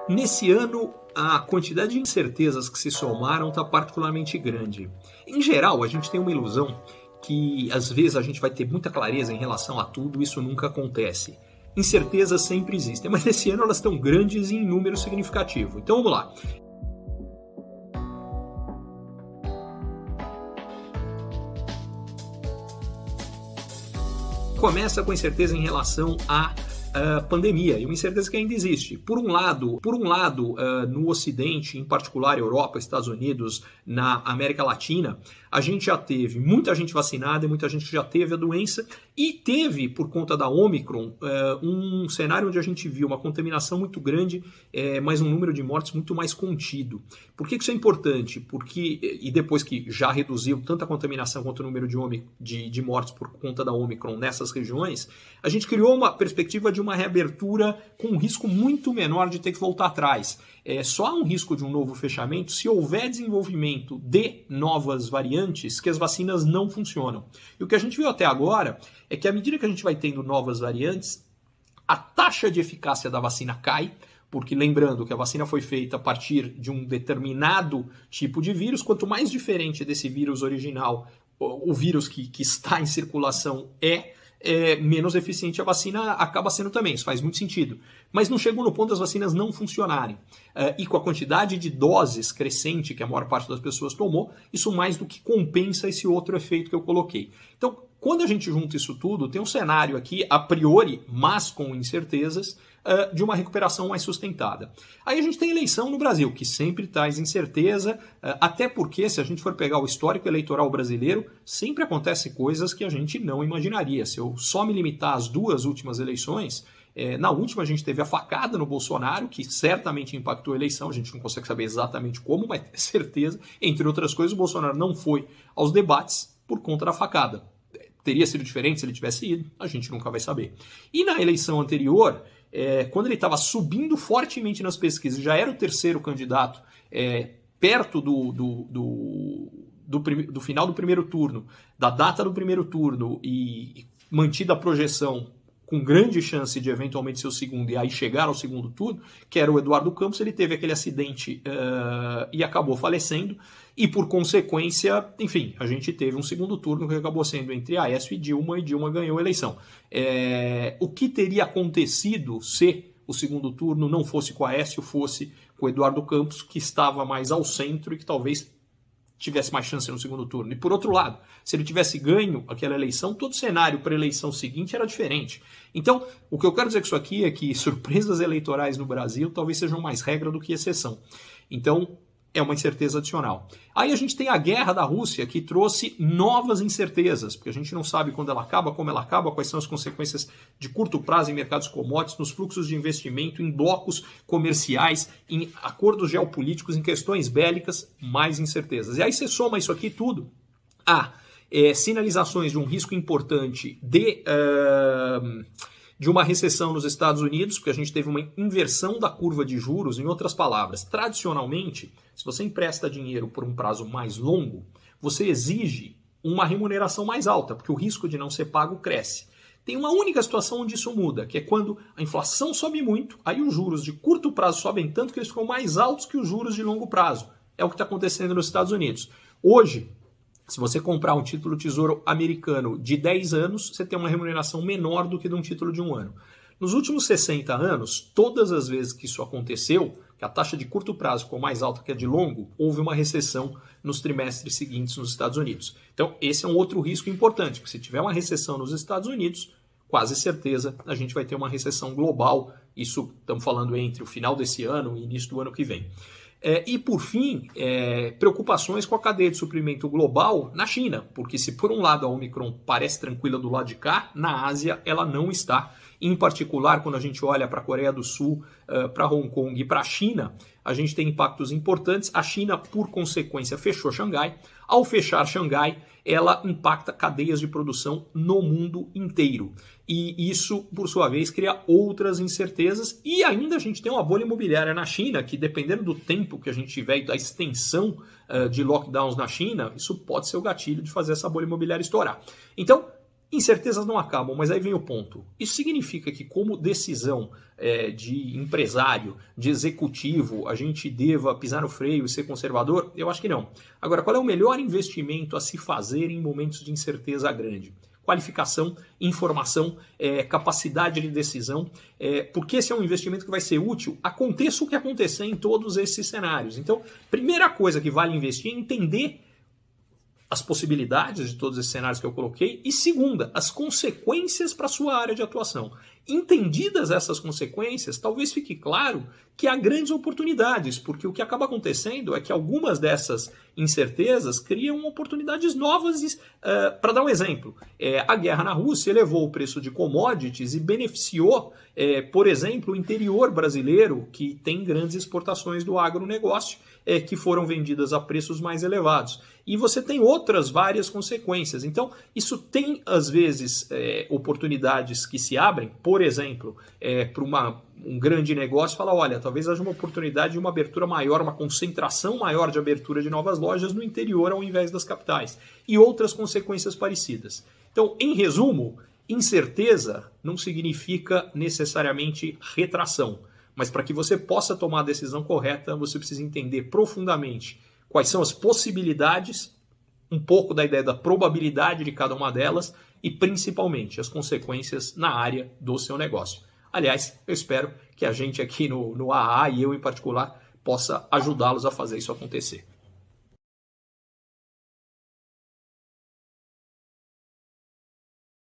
Nesse ano, a quantidade de incertezas que se somaram está particularmente grande. Em geral, a gente tem uma ilusão que às vezes a gente vai ter muita clareza em relação a tudo, isso nunca acontece. Incertezas sempre existem, mas esse ano elas estão grandes e em número significativo. Então vamos lá. Começa com incerteza em relação à pandemia, e uma incerteza que ainda existe. Por um lado, no Ocidente, em particular Europa, Estados Unidos, na América Latina, a gente já teve muita gente vacinada e muita gente já teve a doença, e teve, por conta da Omicron, um cenário onde a gente viu uma contaminação muito grande, mas um número de mortes muito mais contido. Por que isso é importante? Porque, e depois que já reduziu tanto a contaminação quanto o número de mortes por conta da Omicron nessas regiões, a gente criou uma perspectiva de uma reabertura com um risco muito menor de ter que voltar atrás. Só há um risco de um novo fechamento se houver desenvolvimento de novas variantes que as vacinas não funcionam. E o que a gente viu até agora é que à medida que a gente vai tendo novas variantes, a taxa de eficácia da vacina cai, porque lembrando que a vacina foi feita a partir de um determinado tipo de vírus, quanto mais diferente desse vírus original, o vírus que está em circulação menos eficiente a vacina acaba sendo também, isso faz muito sentido. Mas não chegou no ponto das vacinas não funcionarem. E com a quantidade de doses crescente que a maior parte das pessoas tomou, isso mais do que compensa esse outro efeito que eu coloquei. Então, quando a gente junta isso tudo, tem um cenário aqui, a priori, mas com incertezas, de uma recuperação mais sustentada. Aí a gente tem eleição no Brasil, que sempre traz incerteza, até porque, se a gente for pegar o histórico eleitoral brasileiro, sempre acontecem coisas que a gente não imaginaria. Se eu só me limitar às duas últimas eleições, na última a gente teve a facada no Bolsonaro, que certamente impactou a eleição, a gente não consegue saber exatamente como, mas ter certeza. Entre outras coisas, o Bolsonaro não foi aos debates por conta da facada. Teria sido diferente se ele tivesse ido, a gente nunca vai saber. E na eleição anterior, quando ele estava subindo fortemente nas pesquisas, já era o terceiro candidato, perto do final do primeiro turno, da data do primeiro turno, e mantida a projeção com grande chance de eventualmente ser o segundo e aí chegar ao segundo turno, que era o Eduardo Campos, ele teve aquele acidente e acabou falecendo, e por consequência, enfim, a gente teve um segundo turno que acabou sendo entre Aécio e Dilma ganhou a eleição. O que teria acontecido se o segundo turno não fosse com Aécio, fosse com o Eduardo Campos, que estava mais ao centro e que talvez tivesse mais chance no segundo turno? E por outro lado, se ele tivesse ganho aquela eleição, todo o cenário para a eleição seguinte era diferente. Então, o que eu quero dizer com isso aqui é que surpresas eleitorais no Brasil talvez sejam mais regra do que exceção. Então, é uma incerteza adicional. Aí a gente tem a guerra da Rússia, que trouxe novas incertezas, porque a gente não sabe quando ela acaba, como ela acaba, quais são as consequências de curto prazo em mercados commodities, nos fluxos de investimento, em blocos comerciais, em acordos geopolíticos, em questões bélicas, mais incertezas. E aí você soma isso aqui tudo a sinalizações de um risco importante de uma recessão nos Estados Unidos, porque a gente teve uma inversão da curva de juros. Em outras palavras, tradicionalmente, se você empresta dinheiro por um prazo mais longo, você exige uma remuneração mais alta, porque o risco de não ser pago cresce. Tem uma única situação onde isso muda, que é quando a inflação sobe muito, aí os juros de curto prazo sobem tanto que eles ficam mais altos que os juros de longo prazo. É o que está acontecendo nos Estados Unidos. Hoje, se você comprar um título Tesouro americano de 10 anos, você tem uma remuneração menor do que de um título de 1 ano. Nos últimos 60 anos, todas as vezes que isso aconteceu, que a taxa de curto prazo ficou mais alta que a de longo, houve uma recessão nos trimestres seguintes nos Estados Unidos. Então, esse é um outro risco importante, porque se tiver uma recessão nos Estados Unidos, quase certeza a gente vai ter uma recessão global. Isso estamos falando entre o final desse ano e início do ano que vem. E, por fim, preocupações com a cadeia de suprimento global na China, porque se por um lado a Omicron parece tranquila do lado de cá, na Ásia ela não está. Em particular, quando a gente olha para a Coreia do Sul, para Hong Kong e para a China, a gente tem impactos importantes. A China, por consequência, fechou Xangai. Ao fechar Xangai, ela impacta cadeias de produção no mundo inteiro. E isso, por sua vez, cria outras incertezas. E ainda a gente tem uma bolha imobiliária na China, que dependendo do tempo que a gente tiver e da extensão de lockdowns na China, isso pode ser o gatilho de fazer essa bolha imobiliária estourar. Então, Incertezas não acabam, mas aí vem o ponto. Isso significa que, como decisão de empresário, de executivo, a gente deva pisar no freio e ser conservador? Eu acho que não. Agora, qual é o melhor investimento a se fazer em momentos de incerteza grande? Qualificação, informação, capacidade de decisão, porque esse é um investimento que vai ser útil, aconteça o que acontecer em todos esses cenários. Então, primeira coisa que vale investir é entender as possibilidades de todos esses cenários que eu coloquei, e segunda, as consequências para a sua área de atuação. Entendidas essas consequências, talvez fique claro que há grandes oportunidades, porque o que acaba acontecendo é que algumas dessas incertezas criam oportunidades novas. Para dar um exemplo, a guerra na Rússia elevou o preço de commodities e beneficiou, por exemplo, o interior brasileiro, que tem grandes exportações do agronegócio, que foram vendidas a preços mais elevados. E você tem outras várias consequências. Então, isso tem, às vezes, oportunidades que se abrem, por exemplo, para um grande negócio, fala, olha, talvez haja uma oportunidade de uma abertura maior, uma concentração maior de abertura de novas lojas no interior ao invés das capitais. E outras consequências parecidas. Então, em resumo, incerteza não significa necessariamente retração. Mas para que você possa tomar a decisão correta, você precisa entender profundamente quais são as possibilidades, um pouco da ideia da probabilidade de cada uma delas e principalmente as consequências na área do seu negócio. Aliás, eu espero que a gente aqui no AA e eu em particular possa ajudá-los a fazer isso acontecer.